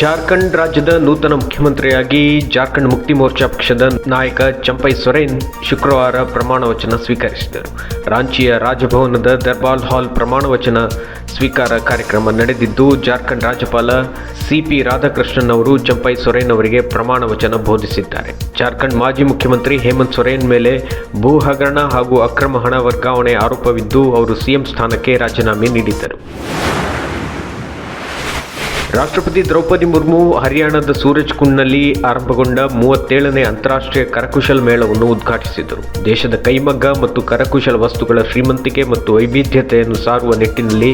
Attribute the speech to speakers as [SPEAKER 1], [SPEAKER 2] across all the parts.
[SPEAKER 1] ಜಾರ್ಖಂಡ್ ರಾಜ್ಯದ ನೂತನ ಮುಖ್ಯಮಂತ್ರಿಯಾಗಿ ಜಾರ್ಖಂಡ್ ಮುಕ್ತಿ ಮೋರ್ಚಾ ಪಕ್ಷದ ನಾಯಕ ಚಂಪೈ ಸೊರೇನ್ ಶುಕ್ರವಾರ ಪ್ರಮಾಣ ವಚನ ಸ್ವೀಕರಿಸಿದರು. ರಾಂಚಿಯ ರಾಜಭವನದ ದರ್ಬಾರ್ ಹಾಲ್ ಪ್ರಮಾಣ ವಚನ ಸ್ವೀಕಾರ ಕಾರ್ಯಕ್ರಮ ನಡೆದಿದ್ದು, ಜಾರ್ಖಂಡ್ ರಾಜ್ಯಪಾಲ ಸಿಪಿ ರಾಧಾಕೃಷ್ಣನ್ ಅವರು ಚಂಪೈ ಸೊರೇನ್ ಅವರಿಗೆ ಪ್ರಮಾಣ ವಚನ ಬೋಧಿಸಿದ್ದಾರೆ. ಜಾರ್ಖಂಡ್ ಮಾಜಿ ಮುಖ್ಯಮಂತ್ರಿ ಹೇಮಂತ್ ಸೊರೇನ್ ಮೇಲೆ ಭೂ ಹಗರಣ ಹಾಗೂ ಅಕ್ರಮ ಹಣ ವರ್ಗಾವಣೆ ಆರೋಪವಿದ್ದು, ಅವರು ಸಿಎಂ ಸ್ಥಾನಕ್ಕೆ ರಾಜೀನಾಮೆ ನೀಡಿದ್ದರು. ರಾಷ್ಟ್ರಪತಿ ದ್ರೌಪದಿ ಮುರ್ಮು ಹರಿಯಾಣದ ಸೂರಜ್ಕುಂಡ್ನಲ್ಲಿ ಆರಂಭಗೊಂಡ 37ನೇ ಅಂತಾರಾಷ್ಟ್ರೀಯ ಕರಕುಶಲ ಮೇಳವನ್ನು ಉದ್ಘಾಟಿಸಿದರು. ದೇಶದ ಕೈಮಗ್ಗ ಮತ್ತು ಕರಕುಶಲ ವಸ್ತುಗಳ ಶ್ರೀಮಂತಿಕೆ ಮತ್ತು ವೈವಿಧ್ಯತೆಯನ್ನು ಸಾರುವ ನಿಟ್ಟಿನಲ್ಲಿ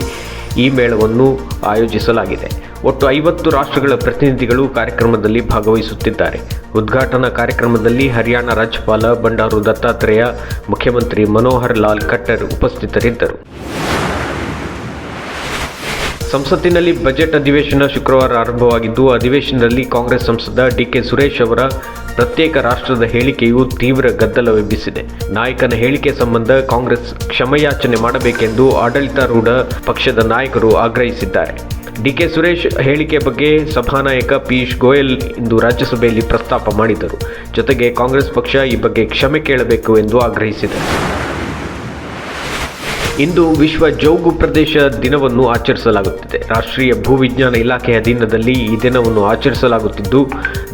[SPEAKER 1] ಈ ಮೇಳವನ್ನು ಆಯೋಜಿಸಲಾಗಿದೆ. ಒಟ್ಟು 50 ರಾಷ್ಟ್ರಗಳ ಪ್ರತಿನಿಧಿಗಳು ಕಾರ್ಯಕ್ರಮದಲ್ಲಿ ಭಾಗವಹಿಸುತ್ತಿದ್ದಾರೆ. ಉದ್ಘಾಟನಾ ಕಾರ್ಯಕ್ರಮದಲ್ಲಿ ಹರಿಯಾಣ ರಾಜ್ಯಪಾಲ ಬಂಡಾರು ದತ್ತಾತ್ರೇಯ, ಮುಖ್ಯಮಂತ್ರಿ ಮನೋಹರ್ ಲಾಲ್ ಖಟ್ಟರ್ ಉಪಸ್ಥಿತರಿದ್ದರು. ಸಂಸತ್ತಿನಲ್ಲಿ ಬಜೆಟ್ ಅಧಿವೇಶನ ಶುಕ್ರವಾರ ಆರಂಭವಾಗಿದ್ದು, ಅಧಿವೇಶನದಲ್ಲಿ ಕಾಂಗ್ರೆಸ್ ಸಂಸದ ಡಿಕೆ ಸುರೇಶ್ ಅವರ ಪ್ರತ್ಯೇಕ ರಾಷ್ಟ್ರದ ಹೇಳಿಕೆಯು ತೀವ್ರ ಗದ್ದಲವೆಬ್ಬಿಸಿದೆ. ನಾಯಕನ ಹೇಳಿಕೆ ಸಂಬಂಧ ಕಾಂಗ್ರೆಸ್ ಕ್ಷಮೆಯಾಚನೆ ಮಾಡಬೇಕೆಂದು ಆಡಳಿತಾರೂಢ ಪಕ್ಷದ ನಾಯಕರು ಆಗ್ರಹಿಸಿದ್ದಾರೆ. ಡಿಕೆ ಸುರೇಶ್ ಹೇಳಿಕೆ ಬಗ್ಗೆ ಸಭಾನಾಯಕ ಪಿಯೂಷ್ ಗೋಯಲ್ ಇಂದು ರಾಜ್ಯಸಭೆಯಲ್ಲಿ ಪ್ರಸ್ತಾಪ ಮಾಡಿದರು. ಜೊತೆಗೆ ಕಾಂಗ್ರೆಸ್ ಪಕ್ಷ ಈ ಬಗ್ಗೆ ಕ್ಷಮೆ ಕೇಳಬೇಕು ಎಂದು ಆಗ್ರಹಿಸಿದೆ. ಇಂದು ವಿಶ್ವ ಜೌಗು ಪ್ರದೇಶ ದಿನವನ್ನು ಆಚರಿಸಲಾಗುತ್ತಿದೆ. ರಾಷ್ಟ್ರೀಯ ಭೂವಿಜ್ಞಾನ ಇಲಾಖೆ ಅಧೀನದಲ್ಲಿ ಈ ದಿನವನ್ನು ಆಚರಿಸಲಾಗುತ್ತಿದ್ದು,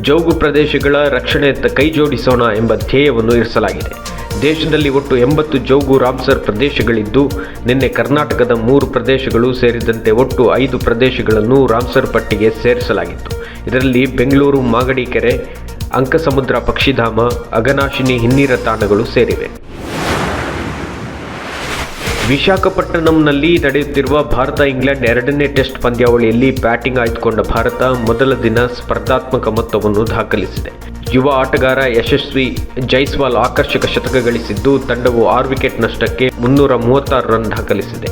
[SPEAKER 1] ಜೌಗು ಪ್ರದೇಶಗಳ ರಕ್ಷಣೆಯತ್ತ ಕೈ ಜೋಡಿಸೋಣ ಎಂಬ ಧ್ಯೇಯವನ್ನು ಇರಿಸಲಾಗಿದೆ. ದೇಶದಲ್ಲಿ ಒಟ್ಟು 80 ಜೌಗು ರಾಮ್ಸರ್ ಪ್ರದೇಶಗಳಿದ್ದು, ನಿನ್ನೆ ಕರ್ನಾಟಕದ 3 ಪ್ರದೇಶಗಳು ಸೇರಿದಂತೆ ಒಟ್ಟು 5 ಪ್ರದೇಶಗಳನ್ನು ರಾಮ್ಸರ್ ಪಟ್ಟಿಗೆ ಸೇರಿಸಲಾಗಿತ್ತು. ಇದರಲ್ಲಿ ಬೆಂಗಳೂರು ಮಾಗಡಿ ಕೆರೆ, ಅಂಕಸಮುದ್ರ ಪಕ್ಷಿಧಾಮ, ಅಘನಾಶಿನಿ ಹಿನ್ನೀರ ತಾಣಗಳು ಸೇರಿವೆ. ವಿಶಾಖಪಟ್ಟಣಂನಲ್ಲಿ ನಡೆಯುತ್ತಿರುವ ಭಾರತ-ಇಂಗ್ಲೆಂಡ್ 2ನೇ ಟೆಸ್ಟ್ ಪಂದ್ಯಾವಳಿಯಲ್ಲಿ ಬ್ಯಾಟಿಂಗ್ ಆಯ್ದುಕೊಂಡ ಭಾರತ ಮೊದಲ ದಿನ ಸ್ಪರ್ಧಾತ್ಮಕ ಮೊತ್ತವನ್ನು ದಾಖಲಿಸಿದೆ. ಯುವ ಆಟಗಾರ ಯಶಸ್ವಿ ಜೈಸ್ವಾಲ್ ಆಕರ್ಷಕ ಶತಕ ಗಳಿಸಿದ್ದು, ತಂಡವು 6 ವಿಕೆಟ್ ನಷ್ಟಕ್ಕೆ 336 ರನ್ ದಾಖಲಿಸಿದೆ.